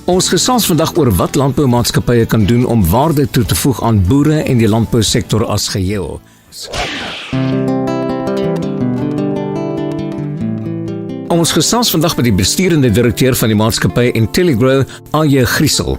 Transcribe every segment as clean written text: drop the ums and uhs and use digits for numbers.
Ons gesels vandag oor wat landboumaatskappye kan doen om waarde toe te voeg aan boere en die landbousektor as geheel. Ons gesels vandag met die besturende direkteur van die maatskappy Intelligrow, A.J. Griesel.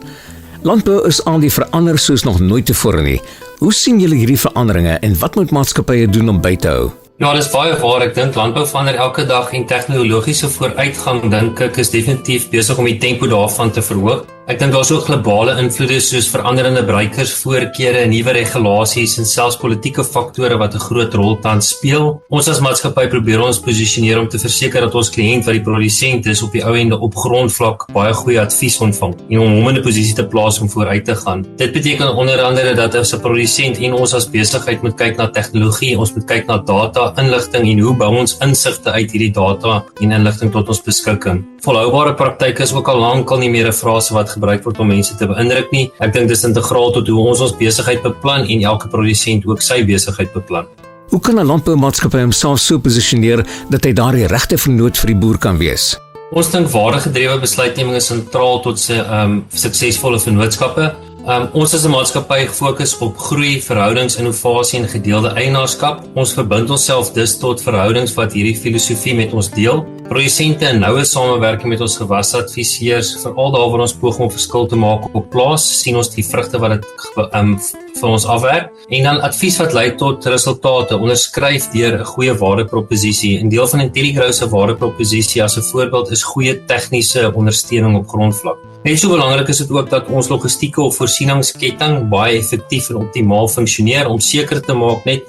Landbou is aan die verander soos nog nooit tevore nie. Hoe sien julle hierdie veranderinge en wat moet maatskappye doen om by te hou? Ja, dis baie waar. Ek dink landbou verander elke dag en tegnologiese vooruitgang dink ek is definitief besig om die tempo daarvan te verhoog. Ek dink daar is ook globale invloede soos veranderende verbruikersvoorkeure, nuwe regulasies en selfs politieke faktore wat 'n groot rol tans speel. Ons as maatskappy probeer ons posisioneer om te verseker dat ons kliënt wat die produsent is op die ou ende op grondvlak baie goeie advies ontvang en om hom in 'n posisie te plaas om vooruit te gaan. Dit beteken onder andere dat as 'n produsent en ons as besigheid moet kyk na tegnologie, ons moet kyk na data, inligting en hoe bou ons insigte uit hierdie data en inligting tot ons beskikking. Volhoubare praktyke is ook al lankal nie meer 'n frase wat gebruik word om mense te beïndruk nie. Ek dink dit is integraal tot hoe ons besigheid beplan en elke produsent ook sy besigheid beplan. Hoe kan 'n landboumaatskappy homself so posisioneer dat hy daardie regte vernoot vir die boer kan wees? Ons dink waardegedrewe besluitneming is sentraal tot sy suksesvolle vennootskappe. Ons as 'n maatskappy gefokus op groei, verhoudings, innovasie en gedeelde eienaarskap. Ons verbind onsself dus tot verhoudings wat hierdie filosofie met ons deel. Produsente en noue samewerking met ons gewasadviseurs, veral daar waar ons poog om verskil te maak op plaas, sien ons die vrugte wat dit vir ons afwerk. En dan advies wat lei tot resultate, onderskryf deur 'n goeie waardeproposisie. 'n Deel van Intelligrow se waardeproposisie as 'n voorbeeld is goeie tegniese ondersteuning op grondvlak. Net so belangrik is dit ook dat ons logistieke of voorsieningsketting baie effektief en optimaal funksioneer om seker te maak net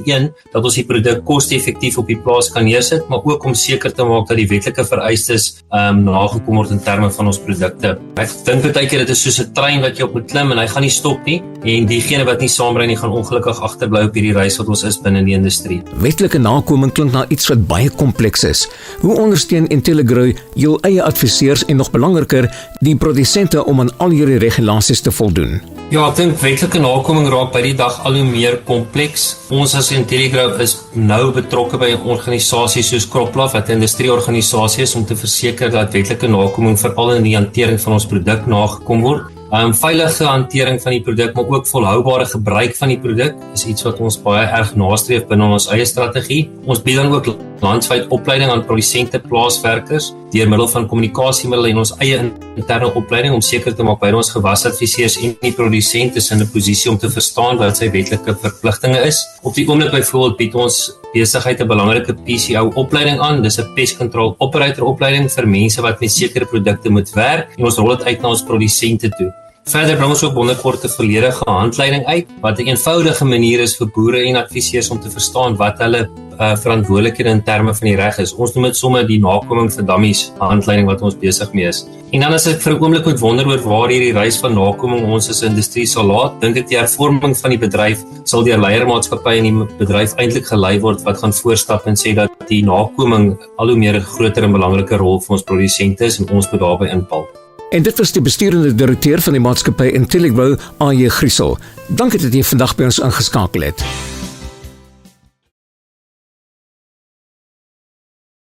dat ons die produk koste-effektief op die plaas kan neersit, maar ook om seker te maak dat die wetlike vereistes nagekom word in terme van ons produkte. Ek dink baie keer dit is soos 'n trein wat jy op moet klim en hy gaan nie stop nie en diegene wat nie saamry nie gaan ongelukkig agterbly op hierdie reis wat ons is binne die industrie. Wetlike nakoming klink na iets wat baie kompleks is. Hoe ondersteun Intelligrow jou eie adviseurs en nog belangriker, die produsente om aan al hierdie regulasies te voldoen? Ja, ek dink wetlike nakoming raak by die dag al hoe meer kompleks. Ons as Intelligrow is nou betrokke by 'n organisasie soos CropLife, wat 'n industrieorganisasie is om te verseker dat wetlike nakoming veral in die hantering van ons produk nagekom word. Veilige hantering van die produk, maar ook volhoubare gebruik van die produk is iets wat ons baie erg nastreef binne ons eie strategie. Ons bied dan ook landwyd opleiding aan produsente, plaaswerkers deur middel van kommunikasiemiddels en ons eie interne opleiding om seker te maak by ons gewasadviseurs en die produsent is in 'n posisie om te verstaan wat sy wetlike verpligtinge is. Op die oomblik byvoorbeeld bied ons besigheid 'n belangrike PCO opleiding aan. Dis 'n Pest Control Operator opleiding vir mense wat met sekere produkte moet werk en ons rol dit uit na ons produsente toe. Verder bring ons ook binnenkort 'n volledige handleiding uit wat 'n eenvoudige manier is vir boere en adviseurs om te verstaan wat hulle verantwoordelikhede in terme van die reg is. Ons noem dit sommer die nakoming vir dummies handleiding wat ons besig mee is. En dan as ek vir 'n oomblik moet wonder oor waar hierdie reis van nakoming ons as industrie sal laat, dink ek die hervorming van die bedryf sal deur leiermaatskappye in die bedryf eintlik gelei word wat gaan voorstap en sê dat die nakoming al hoe meer 'n groter en belangriker rol vir ons produsente is en ons moet daarbey inval. En dit was die besturende direkteur van die maatskappy Intelligrow, A.J. Griesel. Dankie dat jy vandag by ons ingeskakel het.